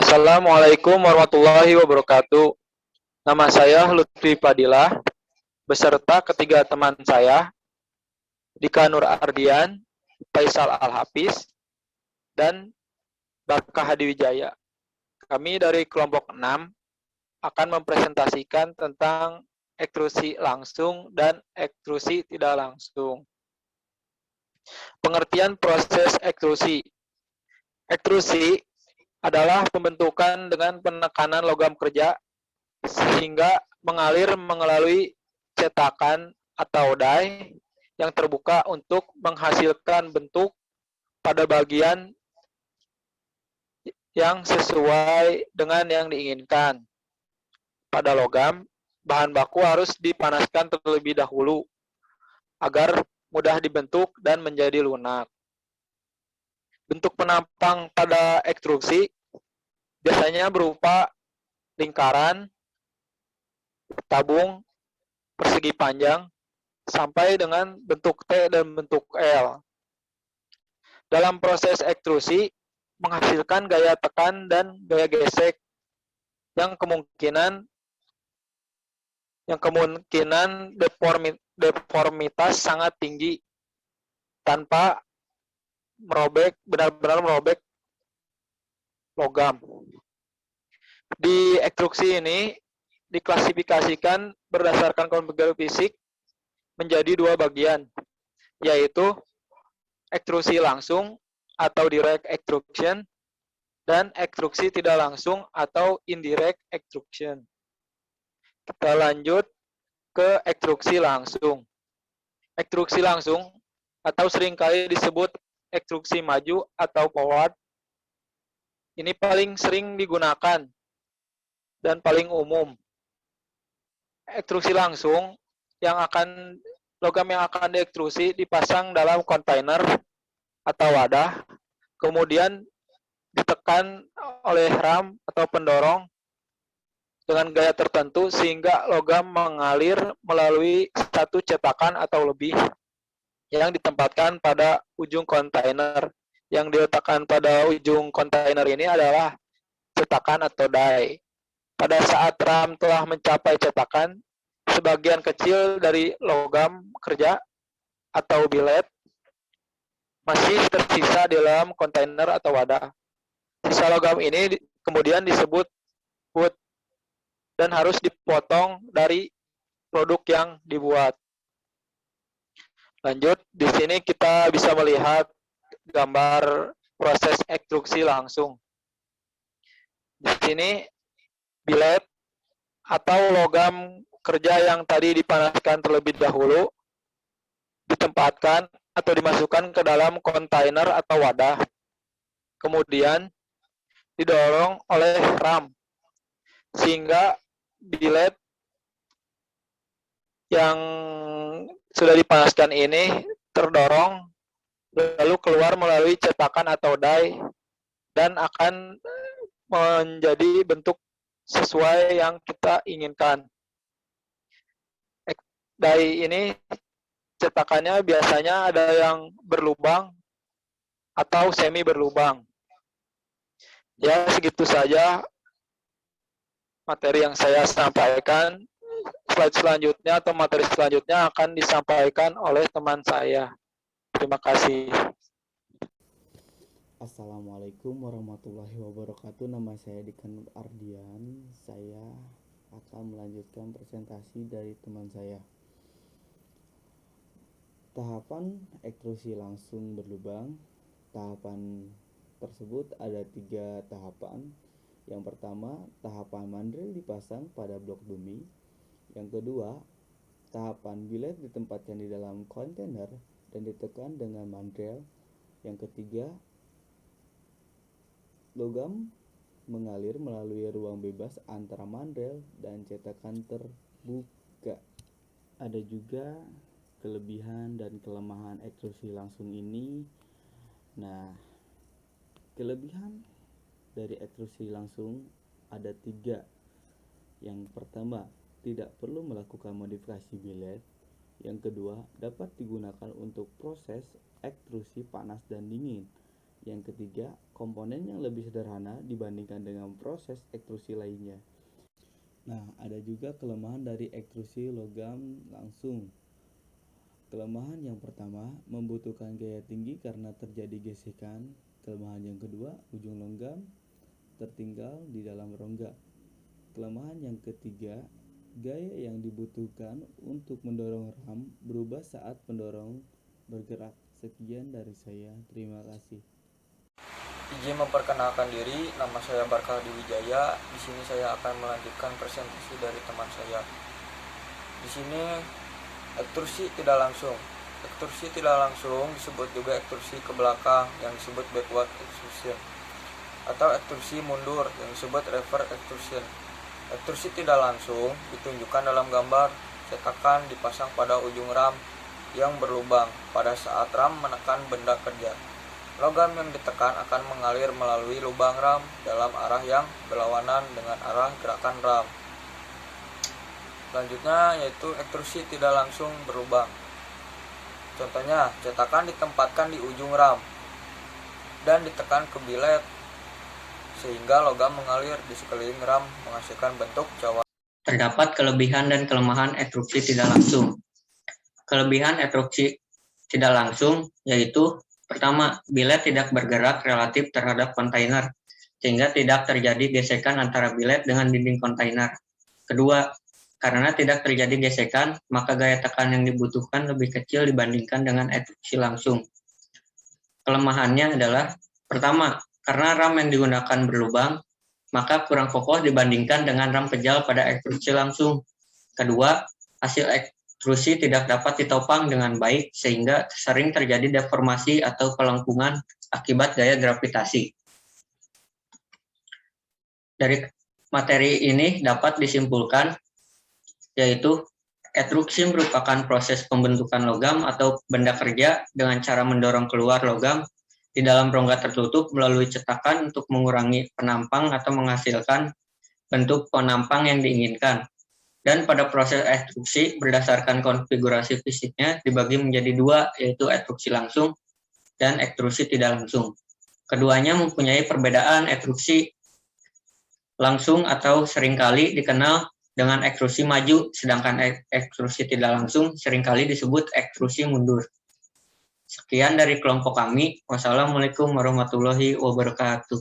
Assalamualaikum warahmatullahi wabarakatuh. Nama saya Lutfi Fadilah, beserta ketiga teman saya, Dika Nur Ardian, Faisal Al-Hafiz, dan Barkah Hadi Wijaya. Kami dari kelompok 6 akan mempresentasikan tentang ekstrusi langsung dan ekstrusi tidak langsung. Pengertian proses ekstrusi. Ekstrusi adalah pembentukan dengan penekanan logam kerja sehingga mengalir melalui cetakan atau die yang terbuka untuk menghasilkan bentuk pada bagian yang sesuai dengan yang diinginkan. Pada logam, bahan baku harus dipanaskan terlebih dahulu agar mudah dibentuk dan menjadi lunak. Bentuk penampang pada ekstrusi biasanya berupa lingkaran, tabung, persegi panjang, sampai dengan bentuk T dan bentuk L. Dalam proses ekstrusi, menghasilkan gaya tekan dan gaya gesek yang kemungkinan deformitas sangat tinggi tanpa benar-benar merobek logam. Di ekstrusi ini diklasifikasikan berdasarkan konfigurasi fisik menjadi dua bagian, yaitu ekstrusi langsung atau direct extrusion dan ekstrusi tidak langsung atau indirect extrusion. Kita lanjut ke ekstrusi langsung. Ekstrusi langsung atau seringkali disebut ekstrusi maju atau forward ini paling sering digunakan dan paling umum. Ekstrusi langsung logam yang akan diekstrusi dipasang dalam kontainer atau wadah, kemudian ditekan oleh ram atau pendorong dengan gaya tertentu sehingga logam mengalir melalui satu cetakan atau lebih yang ditempatkan pada ujung kontainer. Yang diletakkan pada ujung kontainer ini adalah cetakan atau die. Pada saat ram telah mencapai cetakan, sebagian kecil dari logam kerja atau billet masih tersisa di dalam kontainer atau wadah. Sisa logam ini kemudian disebut wood dan harus dipotong dari produk yang dibuat. Lanjut, di sini kita bisa melihat gambar proses ekstrusi langsung. Di sini billet atau logam kerja yang tadi dipanaskan terlebih dahulu ditempatkan atau dimasukkan ke dalam kontainer atau wadah. Kemudian didorong oleh ram sehingga billet yang sudah dipanaskan ini terdorong lalu keluar melalui cetakan atau die dan akan menjadi bentuk sesuai yang kita inginkan. Die ini cetakannya biasanya ada yang berlubang atau semi berlubang. Ya, segitu saja materi yang saya sampaikan. Slide selanjutnya atau materi selanjutnya akan disampaikan oleh teman saya. Terima kasih. Assalamualaikum warahmatullahi wabarakatuh. Nama saya Dika Nur Ardian. Saya akan melanjutkan presentasi dari teman saya. Tahapan ekstrusi langsung berlubang. Tahapan tersebut ada 3 tahapan. Yang pertama, tahapan mandrel dipasang pada blok bumi. Yang kedua, tahapan billet ditempatkan di dalam kontainer dan ditekan dengan mandrel. Yang ketiga, logam mengalir melalui ruang bebas antara mandrel dan cetakan terbuka. Ada juga kelebihan dan kelemahan ekstrusi langsung ini. Nah, kelebihan dari ekstrusi langsung ada 3. Yang pertama, tidak perlu melakukan modifikasi billet. Yang kedua, dapat digunakan untuk proses ekstrusi panas dan dingin. Yang ketiga, komponen yang lebih sederhana dibandingkan dengan proses ekstrusi lainnya. Nah, ada juga kelemahan dari ekstrusi logam langsung. Kelemahan yang pertama, membutuhkan gaya tinggi karena terjadi gesekan. Kelemahan yang kedua, ujung logam tertinggal di dalam rongga. Kelemahan yang ketiga, gaya yang dibutuhkan untuk mendorong ram berubah saat pendorong bergerak. Sekian dari saya, terima kasih. Izin memperkenalkan diri, nama saya Barkah Wijaya. Di sini saya akan melanjutkan presentasi dari teman saya. Di sini ekstrusi tidak langsung. Ekstrusi tidak langsung disebut juga ekstrusi ke belakang yang disebut backward extrusion, atau ekstrusi mundur yang disebut reverse extrusion. Ekstrusi tidak langsung ditunjukkan dalam gambar. Cetakan dipasang pada ujung ram yang berlubang pada saat ram menekan benda kerja. Logam yang ditekan akan mengalir melalui lubang ram dalam arah yang berlawanan dengan arah gerakan ram. Selanjutnya yaitu ekstrusi tidak langsung berlubang. Contohnya, cetakan ditempatkan di ujung ram dan ditekan ke bilet sehingga logam mengalir di sekeliling ram menghasilkan bentuk cawan. Terdapat kelebihan dan kelemahan ekstrusi tidak langsung. Kelebihan ekstrusi tidak langsung yaitu pertama, bilet tidak bergerak relatif terhadap kontainer sehingga tidak terjadi gesekan antara bilet dengan dinding kontainer. Kedua, karena tidak terjadi gesekan, maka gaya tekan yang dibutuhkan lebih kecil dibandingkan dengan ekstrusi langsung. Kelemahannya adalah, pertama, karena ram yang digunakan berlubang, maka kurang kokoh dibandingkan dengan ram pejal pada ekstrusi langsung. Kedua, hasil ekstrusi tidak dapat ditopang dengan baik sehingga sering terjadi deformasi atau pelengkungan akibat gaya gravitasi. Dari materi ini dapat disimpulkan yaitu ekstrusi merupakan proses pembentukan logam atau benda kerja dengan cara mendorong keluar logam di dalam rongga tertutup melalui cetakan untuk mengurangi penampang atau menghasilkan bentuk penampang yang diinginkan. Dan pada proses ekstrusi berdasarkan konfigurasi fisiknya dibagi menjadi dua, yaitu ekstrusi langsung dan ekstrusi tidak langsung. Keduanya mempunyai perbedaan. Ekstrusi langsung atau seringkali dikenal dengan ekstrusi maju, sedangkan ekstrusi tidak langsung seringkali disebut ekstrusi mundur. Sekian dari kelompok kami. Wassalamualaikum warahmatullahi wabarakatuh.